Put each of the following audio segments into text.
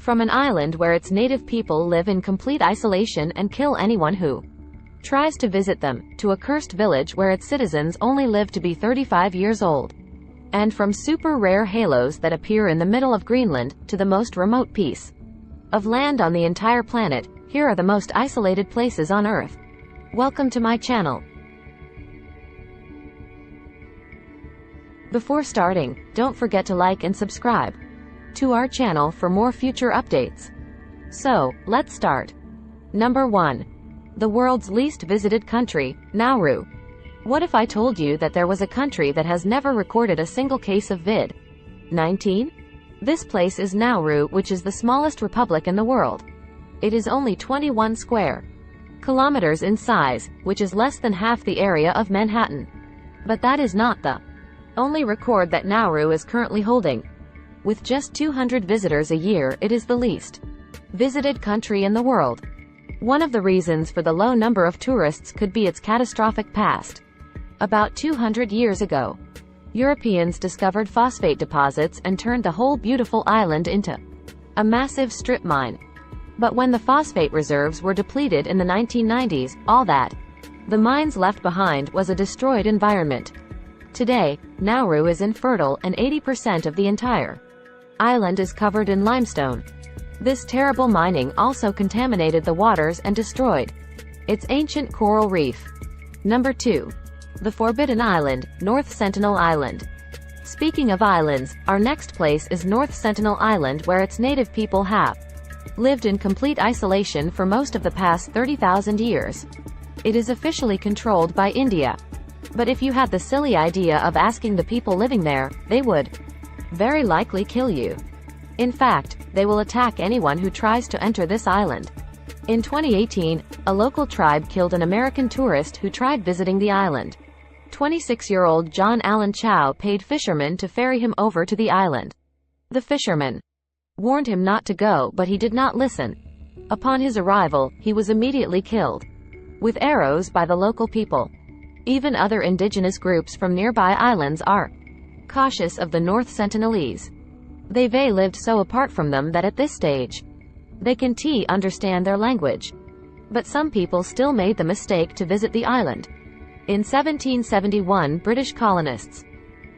From an island where its native people live in complete isolation and kill anyone who tries to visit them, to a cursed village where its citizens only live to be 35 years old. And from super rare halos that appear in the middle of Greenland, to the most remote piece of land on the entire planet, here are the most isolated places on Earth. Welcome to my channel. Before starting, don't forget to like and subscribe to our channel for more future updates. So, let's start. Number 1. The world's least visited country, Nauru. What if I told you that there was a country that has never recorded a single case of COVID-19? This place is Nauru, which is the smallest republic in the world. It is only 21 square kilometers in size, which is less than half the area of Manhattan. But that is not the only record that Nauru is currently holding. With just 200 visitors a year, it is the least visited country in the world. One of the reasons for the low number of tourists could be its catastrophic past. About 200 years ago, Europeans discovered phosphate deposits and turned the whole beautiful island into a massive strip mine. But when the phosphate reserves were depleted in the 1990s, all that the mines left behind was a destroyed environment. Today, Nauru is infertile and 80% of the entire island is covered in limestone. This terrible mining also contaminated the waters and destroyed its ancient coral reef. Number 2. The Forbidden Island, North Sentinel Island. Speaking of islands, our next place is North Sentinel Island, where its native people have lived in complete isolation for most of the past 30,000 years. It is officially controlled by India. But if you had the silly idea of asking the people living there, they would very likely kill you. In fact, they will attack anyone who tries to enter this island. In 2018, a local tribe killed an American tourist who tried visiting the island. 26-year-old John Allen Chow paid fishermen to ferry him over to the island. The fishermen warned him not to go, but he did not listen. Upon his arrival, he was immediately killed with arrows by the local people. Even other indigenous groups from nearby islands are cautious of the North Sentinelese. They've lived so apart from them that at this stage, they can understand their language. But some people still made the mistake to visit the island. In 1771, British colonists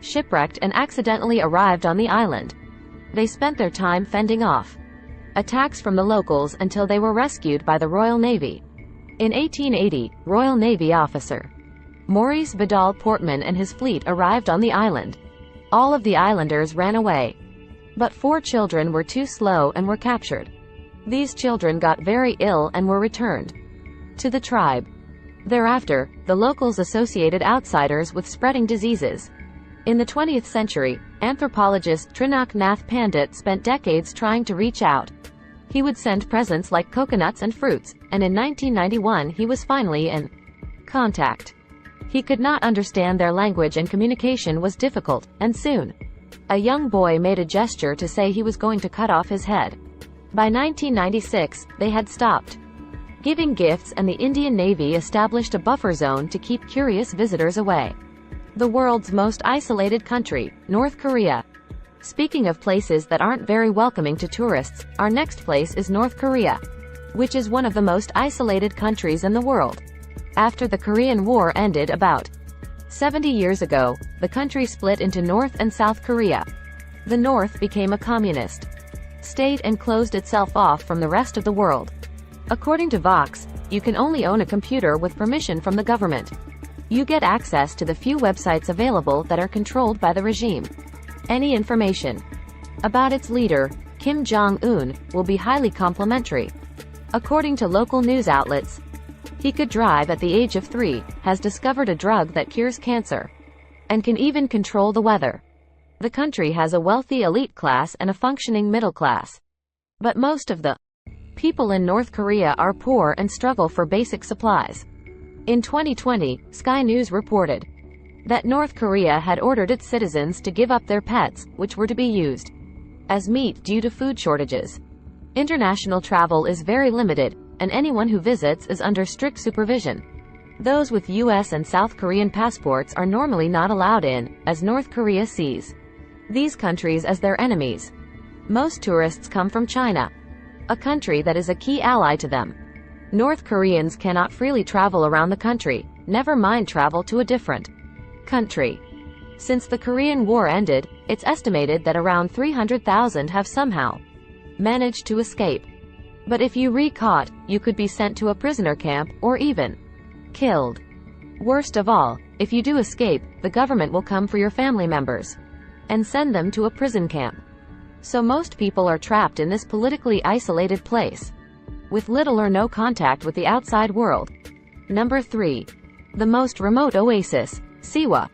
shipwrecked and accidentally arrived on the island. They spent their time fending off attacks from the locals until they were rescued by the Royal Navy. In 1880, Royal Navy officer Maurice Vidal Portman and his fleet arrived on the island. All of the islanders ran away. But 4 children were too slow and were captured. These children got very ill and were returned to the tribe. Thereafter, the locals associated outsiders with spreading diseases. In the 20th century, anthropologist Trinak Nath Pandit spent decades trying to reach out. He would send presents like coconuts and fruits, and in 1991 he was finally in contact. He could not understand their language and communication was difficult, and soon a young boy made a gesture to say he was going to cut off his head. By 1996, they had stopped giving gifts and the Indian Navy established a buffer zone to keep curious visitors away. The world's most isolated country, North Korea. Speaking of places that aren't very welcoming to tourists, our next place is North Korea, which is one of the most isolated countries in the world. After the Korean War ended about 70 years ago, the country split into North and South Korea. The North became a communist state and closed itself off from the rest of the world. According to Vox, you can only own a computer with permission from the government. You get access to the few websites available that are controlled by the regime. Any information about its leader, Kim Jong-un, will be highly complimentary. According to local news outlets, he could drive at the age of 3, has discovered a drug that cures cancer, and can even control the weather. The country has a wealthy elite class and a functioning middle class. But most of the people in North Korea are poor and struggle for basic supplies. In 2020, Sky News reported that North Korea had ordered its citizens to give up their pets, which were to be used as meat due to food shortages. International travel is very limited, and anyone who visits is under strict supervision. Those with US and South Korean passports are normally not allowed in, as North Korea sees these countries as their enemies. Most tourists come from China, a country that is a key ally to them. North Koreans cannot freely travel around the country, never mind travel to a different country. Since the Korean War ended, it's estimated that around 300,000 have somehow managed to escape. But if you re-caught, you could be sent to a prisoner camp, or even killed. Worst of all, if you do escape, the government will come for your family members and send them to a prison camp. So most people are trapped in this politically isolated place, with little or no contact with the outside world. Number 3. The most remote oasis, Siwa.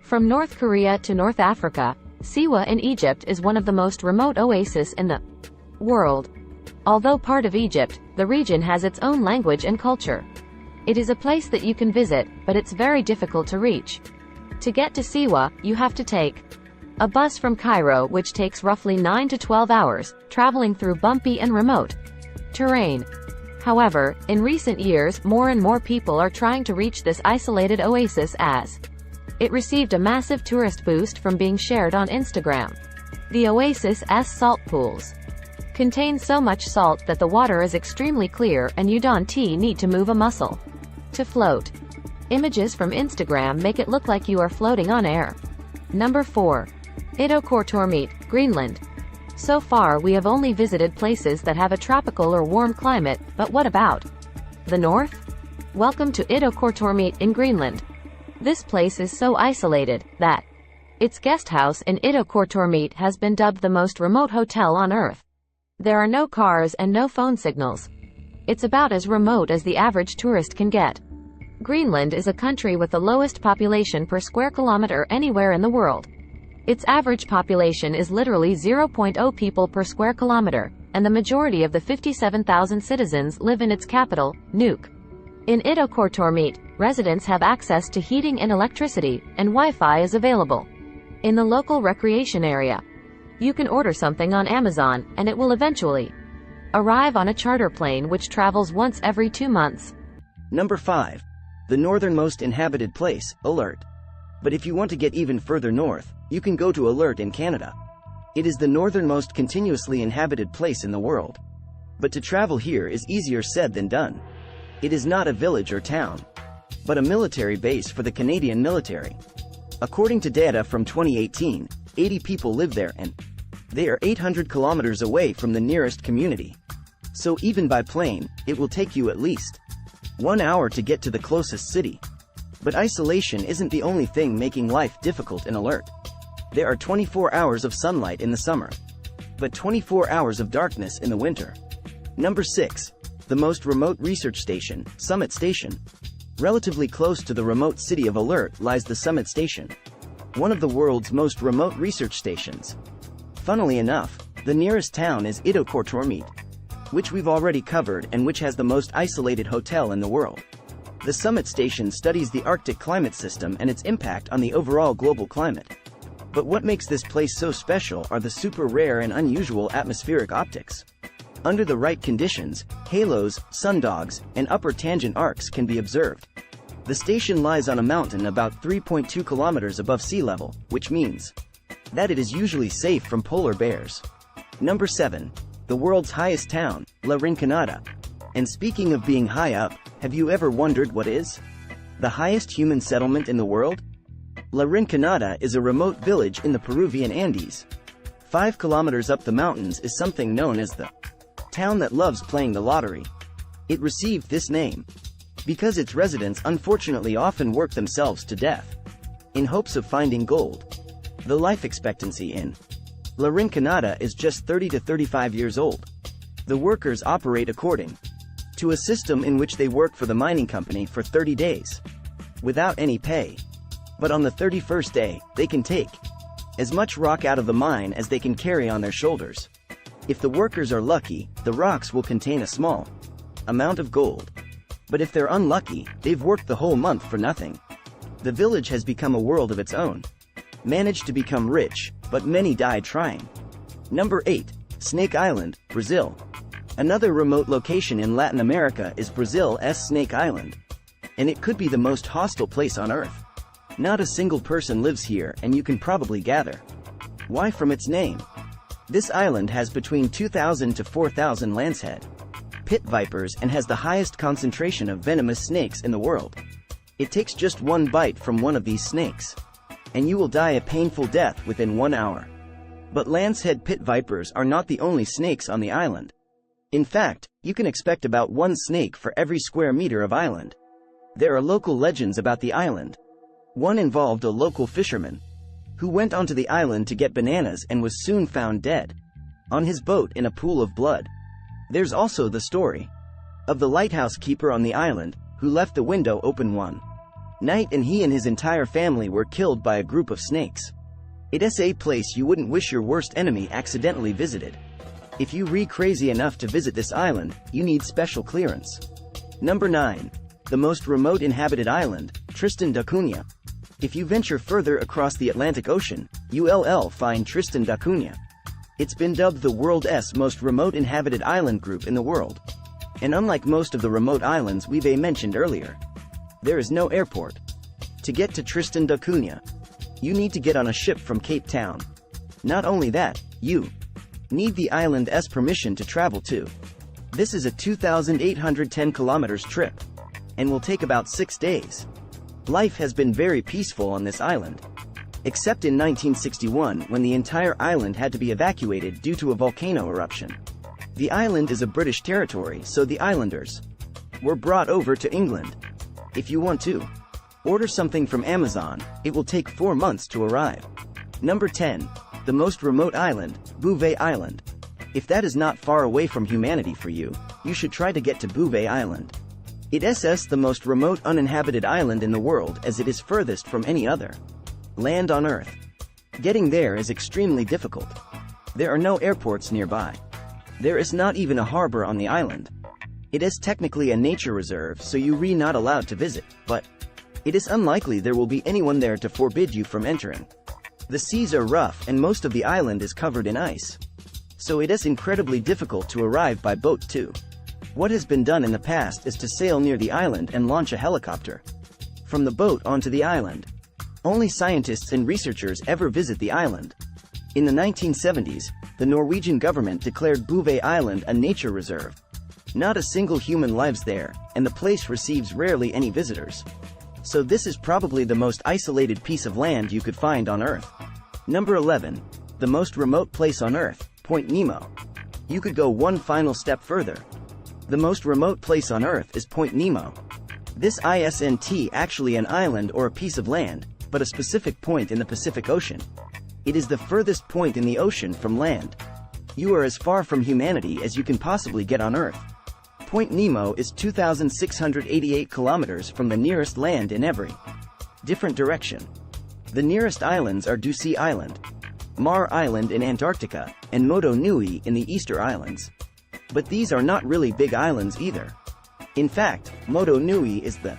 From North Korea to North Africa, Siwa in Egypt is one of the most remote oases in the world. Although part of Egypt, the region has its own language and culture. It is a place that you can visit, but it's very difficult to reach. To get to Siwa, you have to take a bus from Cairo, which takes roughly 9 to 12 hours, traveling through bumpy and remote terrain. However, in recent years, more and more people are trying to reach this isolated oasis as it received a massive tourist boost from being shared on Instagram. The oasis's salt pools contain so much salt that the water is extremely clear and you don't need to move a muscle to float. Images from Instagram make it look like you are floating on air. Number 4. Untouched, Greenland. So far we have only visited places that have a tropical or warm climate, but what about the north? Welcome to Untouched in Greenland. This place is so isolated that its guest house in Untouched has been dubbed the most remote hotel on Earth. There are no cars and no phone signals. It's about as remote as the average tourist can get. Greenland is a country with the lowest population per square kilometer anywhere in the world. Its average population is literally 0.0 people per square kilometer, and the majority of the 57,000 citizens live in its capital, Nuuk. In Untouched, residents have access to heating and electricity, and Wi-Fi is available. In the local recreation area, you can order something on Amazon, and it will eventually arrive on a charter plane which travels once every 2 months. Number 5. The northernmost inhabited place, Alert. But if you want to get even further north, you can go to Alert in Canada. It is the northernmost continuously inhabited place in the world. But to travel here is easier said than done. It is not a village or town, but a military base for the Canadian military. According to data from 2018, 80 people live there and they are 800 kilometers away from the nearest community. So even by plane, it will take you at least 1 hour to get to the closest city. But isolation isn't the only thing making life difficult in Alert. There are 24 hours of sunlight in the summer, but 24 hours of darkness in the winter. Number 6. The most remote research station, Summit Station. Relatively close to the remote city of Alert lies the Summit Station, one of the world's most remote research stations. Funnily enough, the nearest town is Untouched, which we've already covered and which has the most isolated hotel in the world. The Summit Station studies the Arctic climate system and its impact on the overall global climate. But what makes this place so special are the super rare and unusual atmospheric optics. Under the right conditions, halos, sundogs, and upper tangent arcs can be observed. The station lies on a mountain about 3.2 kilometers above sea level, which means that it is usually safe from polar bears. Number 7. The world's highest town, La Rinconada. And speaking of being high up, have you ever wondered what is the highest human settlement in the world? La Rinconada is a remote village in the Peruvian Andes. 5 kilometers up the mountains is something known as the town that loves playing the lottery. It received this name because its residents unfortunately often work themselves to death in hopes of finding gold. The life expectancy in La Rinconada is just 30 to 35 years old. The workers operate according to a system in which they work for the mining company for 30 days without any pay. But on the 31st day, they can take as much rock out of the mine as they can carry on their shoulders. If the workers are lucky, the rocks will contain a small amount of gold. But if they're unlucky, they've worked the whole month for nothing. The village has become a world of its own. Managed to become rich, but many died trying. Number 8. Snake Island, Brazil. Another remote location in Latin America is Brazil's Snake Island. And it could be the most hostile place on Earth. Not a single person lives here, and you can probably gather why from its name. This island has between 2,000 to 4,000 lancehead pit vipers and has the highest concentration of venomous snakes in the world. It takes just one bite from one of these snakes, and you will die a painful death within 1 hour. But lancehead pit vipers are not the only snakes on the island. In fact, you can expect about one snake for every square meter of island. There are local legends about the island. One involved a local fisherman who went onto the island to get bananas and was soon found dead on his boat in a pool of blood. There's also the story of the lighthouse keeper on the island who left the window open one night and he and his entire family were killed by a group of snakes. It's a place you wouldn't wish your worst enemy accidentally visited. If you crazy enough to visit this island, you need special clearance. Number 9. The most remote inhabited island, Tristan da Cunha. If you venture further across the Atlantic Ocean, you'll find Tristan da Cunha. It's been dubbed the world's most remote inhabited island group in the world. And unlike most of the remote islands we've mentioned earlier, there is no airport. To get to Tristan da Cunha, you need to get on a ship from Cape Town. Not only that, you need the island's permission to travel too. This is a 2,810 kilometers trip, and will take about 6 days. Life has been very peaceful on this island, except in 1961 when the entire island had to be evacuated due to a volcano eruption. The island is a British territory, so the islanders were brought over to England. If you want to order something from Amazon, it will take 4 months to arrive. Number 10. The most remote island, Bouvet Island. If that is not far away from humanity for you, you should try to get to Bouvet Island. It's the most remote uninhabited island in the world as it is furthest from any other land on Earth. Getting there is extremely difficult. There are no airports nearby. There is not even a harbor on the island. It is technically a nature reserve, so you're not allowed to visit, but it is unlikely there will be anyone there to forbid you from entering. The seas are rough and most of the island is covered in ice, so it is incredibly difficult to arrive by boat too. What has been done in the past is to sail near the island and launch a helicopter from the boat onto the island. Only scientists and researchers ever visit the island. In the 1970s, the Norwegian government declared Bouvet Island a nature reserve. Not a single human lives there, and the place receives rarely any visitors. So this is probably the most isolated piece of land you could find on Earth. Number 11. The most remote place on Earth, Point Nemo. You could go one final step further. The most remote place on Earth is Point Nemo. This isn't actually an island or a piece of land, but a specific point in the Pacific Ocean. It is the furthest point in the ocean from land. You are as far from humanity as you can possibly get on Earth. Point Nemo is 2,688 kilometers from the nearest land in every different direction. The nearest islands are Ducie Island, Mar Island in Antarctica, and Moto Nui in the Easter Islands. But these are not really big islands either. In fact, Moto Nui is the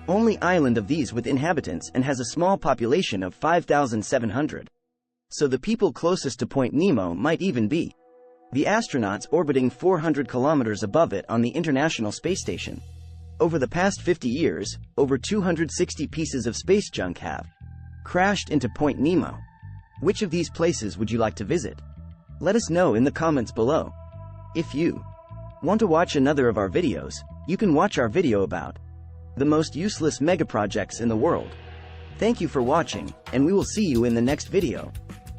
only island of these with inhabitants and has a small population of 5,700. So the people closest to Point Nemo might even be the astronauts orbiting 400 kilometers above it on the International Space Station. Over the past 50 years, over 260 pieces of space junk have crashed into Point Nemo. Which of these places would you like to visit? Let us know in the comments below. If you want to watch another of our videos, you can watch our video about the most useless megaprojects in the world. Thank you for watching, and we will see you in the next video.